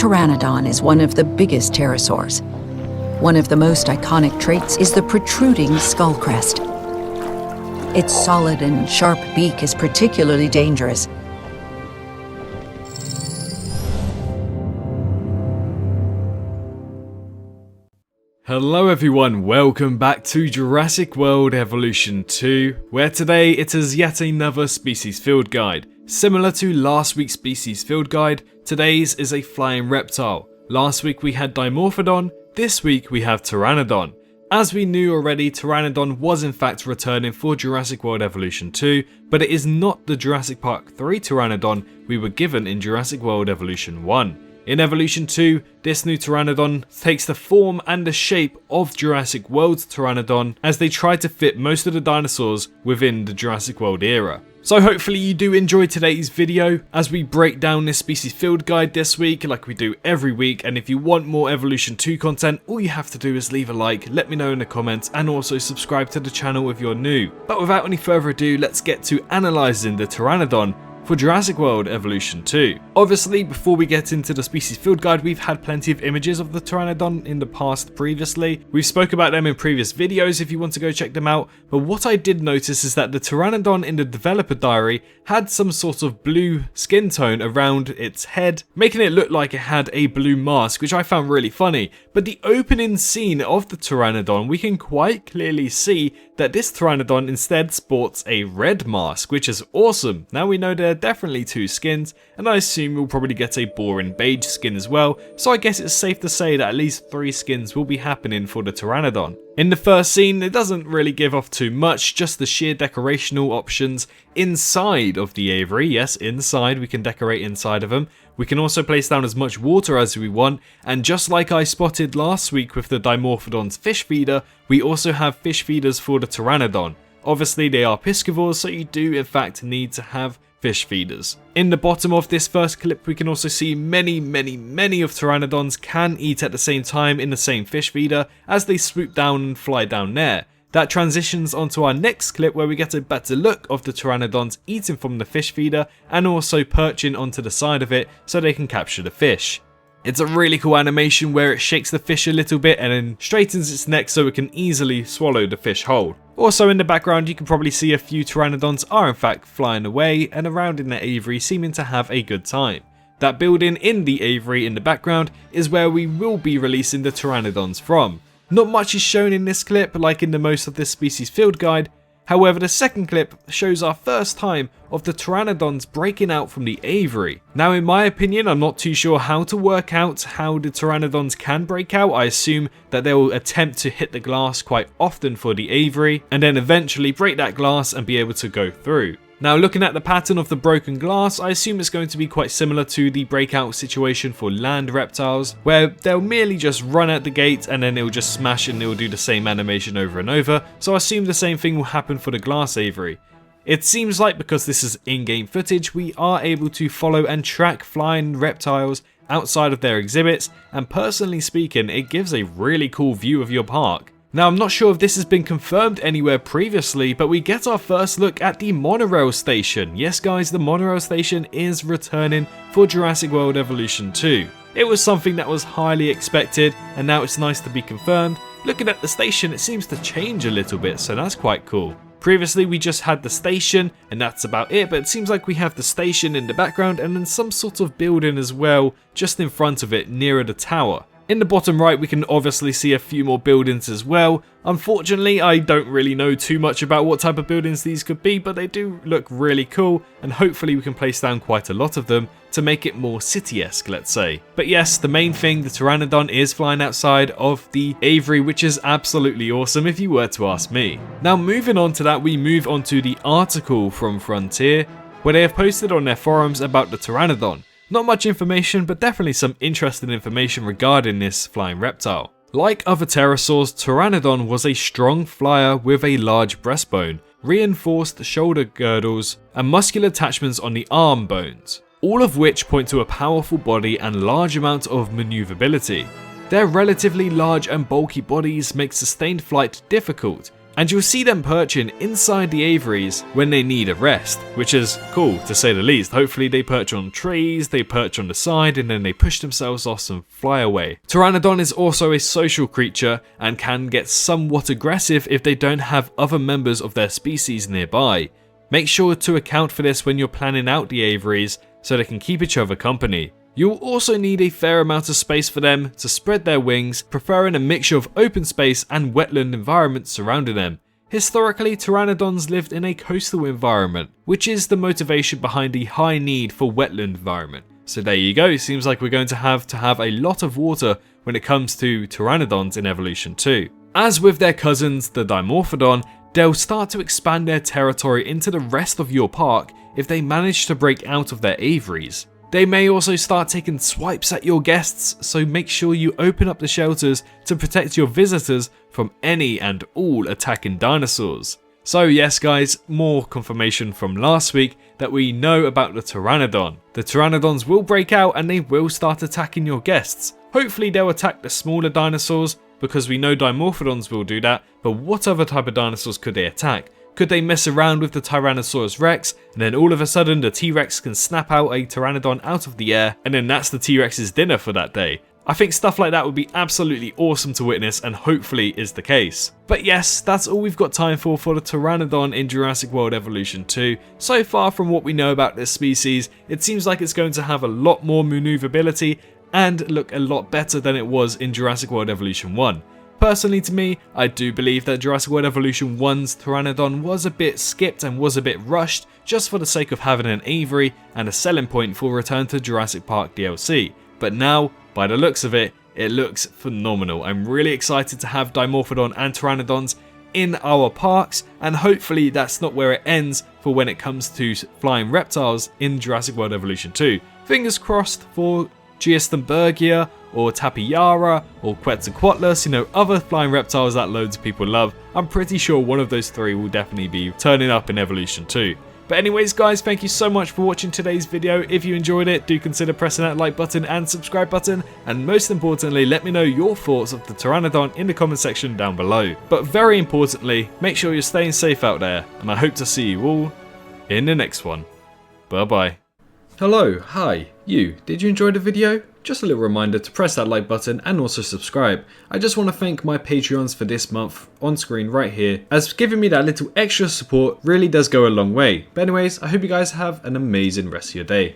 Pteranodon is one of the biggest pterosaurs. One of the most iconic traits is the protruding skull crest. Its solid and sharp beak is particularly dangerous. Hello everyone, welcome back to Jurassic World Evolution 2, where today it is yet another species field guide. Similar to last week's species field guide, today's is a flying reptile. Last week we had Dimorphodon, this week we have Pteranodon. As we knew already, Pteranodon was in fact returning for Jurassic World Evolution 2, but it is not the Jurassic Park 3 Pteranodon we were given in Jurassic World Evolution 1. In Evolution 2, this new Pteranodon takes the form and the shape of Jurassic World's Pteranodon as they try to fit most of the dinosaurs within the Jurassic World era. So hopefully you do enjoy today's video as we break down this species field guide this week like we do every week, and if you want more Evolution 2 content, all you have to do is leave a like, let me know in the comments, and also subscribe to the channel if you're new. But without any further ado, let's get to analysing the Pteranodon for Jurassic World Evolution 2. Obviously, before we get into the species field guide, we've had plenty of images of the Pteranodon in the past previously. We've spoke about them in previous videos if you want to go check them out, but what I did notice is that the Pteranodon in the developer diary had some sort of blue skin tone around its head, making it look like it had a blue mask, which I found really funny. But the opening scene of the Pteranodon, we can quite clearly see that this Pteranodon instead sports a red mask, which is awesome. Now we know there are definitely two skins, and I assume we'll probably get a boring beige skin as well, so I guess it's safe to say that at least 3 skins will be happening for the Pteranodon. In the first scene, it doesn't really give off too much, just the sheer decorational options inside of the aviary. Yes, inside, we can decorate inside of them. We can also place down as much water as we want, and just like I spotted last week with the Dimorphodon's fish feeder, we also have fish feeders for the Pteranodon. Obviously they are piscivores, so you do in fact need to have fish feeders. In the bottom of this first clip, we can also see many of Pteranodons can eat at the same time in the same fish feeder as they swoop down and fly down there. That transitions onto our next clip where we get a better look of the Pteranodons eating from the fish feeder and also perching onto the side of it so they can capture the fish. It's a really cool animation where it shakes the fish a little bit and then straightens its neck so it can easily swallow the fish whole. Also in the background you can probably see a few Pteranodons are in fact flying away and around in the aviary seeming to have a good time. That building in the aviary in the background is where we will be releasing the Pteranodons from. Not much is shown in this clip like in the most of this species field guide. However, the second clip shows our first time of the Pteranodons breaking out from the aviary. Now in my opinion, I'm not too sure how to work out how the Pteranodons can break out. I assume that they will attempt to hit the glass quite often for the aviary and then eventually break that glass and be able to go through. Now looking at the pattern of the broken glass, I assume it's going to be quite similar to the breakout situation for land reptiles, where they'll merely just run out the gate and then it'll just smash and it'll do the same animation over and over, so I assume the same thing will happen for the glass aviary. It seems like because this is in-game footage, we are able to follow and track flying reptiles outside of their exhibits, and personally speaking, it gives a really cool view of your park. Now I'm not sure if this has been confirmed anywhere previously, but we get our first look at the monorail station. Yes guys, the monorail station is returning for Jurassic World Evolution 2. It was something that was highly expected and now it's nice to be confirmed. Looking at the station, it seems to change a little bit, so that's quite cool. Previously we just had the station and that's about it, but it seems like we have the station in the background and then some sort of building as well just in front of it nearer the tower. In the bottom right we can obviously see a few more buildings as well. Unfortunately I don't really know too much about what type of buildings these could be, but they do look really cool and hopefully we can place down quite a lot of them to make it more city-esque, let's say. But yes, the main thing, the Pteranodon is flying outside of the aviary, which is absolutely awesome if you were to ask me. Now moving on to that, we move on to the article from Frontier where they have posted on their forums about the Pteranodon. Not much information, but definitely some interesting information regarding this flying reptile. Like other pterosaurs, Pteranodon was a strong flyer with a large breastbone, reinforced shoulder girdles, and muscular attachments on the arm bones, all of which point to a powerful body and large amount of maneuverability. Their relatively large and bulky bodies make sustained flight difficult, and you'll see them perching inside the aviaries when they need a rest, which is cool to say the least. Hopefully they perch on trees, they perch on the side, and then they push themselves off and fly away. Pteranodon is also a social creature and can get somewhat aggressive if they don't have other members of their species nearby. Make sure to account for this when you're planning out the aviaries so they can keep each other company. You'll also need a fair amount of space for them to spread their wings, preferring a mixture of open space and wetland environments surrounding them. Historically, pteranodons lived in a coastal environment, which is the motivation behind the high need for wetland environment. So there you go, seems like we're going to have a lot of water when it comes to pteranodons in Evolution 2. As with their cousins, the Dimorphodon, they'll start to expand their territory into the rest of your park if they manage to break out of their aviaries. They may also start taking swipes at your guests, so make sure you open up the shelters to protect your visitors from any and all attacking dinosaurs. So yes guys, more confirmation from last week that we know about the Pteranodon. The Pteranodons will break out and they will start attacking your guests. Hopefully they'll attack the smaller dinosaurs, because we know Dimorphodons will do that, but what other type of dinosaurs could they attack? Could they mess around with the Tyrannosaurus Rex, and then all of a sudden the T-Rex can snap out a Pteranodon out of the air, and then that's the T-Rex's dinner for that day? I think stuff like that would be absolutely awesome to witness, and hopefully is the case. But yes, that's all we've got time for the Pteranodon in Jurassic World Evolution 2. So far from what we know about this species, it seems like it's going to have a lot more maneuverability and look a lot better than it was in Jurassic World Evolution 1. Personally to me, I do believe that Jurassic World Evolution 1's Pteranodon was a bit skipped and was a bit rushed just for the sake of having an aviary and a selling point for Return to Jurassic Park DLC. But now, by the looks of it, it looks phenomenal. I'm really excited to have Dimorphodon and Pteranodons in our parks, and hopefully that's not where it ends for when it comes to flying reptiles in Jurassic World Evolution 2. Fingers crossed for Geostenbergia or Tapiara or Quetzalcoatlus, other flying reptiles that loads of people love. I'm pretty sure one of those three will definitely be turning up in Evolution 2. But anyways guys, thank you so much for watching today's video. If you enjoyed it, do consider pressing that like button and subscribe button, and most importantly, let me know your thoughts of the Pteranodon in the comment section down below. But very importantly, make sure you're staying safe out there, and I hope to see you all in the next one. Bye bye. Hello, hi, you. Did you enjoy the video? Just a little reminder to press that like button and also subscribe. I just want to thank my Patreons for this month on screen right here, as giving me that little extra support really does go a long way. But anyways, I hope you guys have an amazing rest of your day.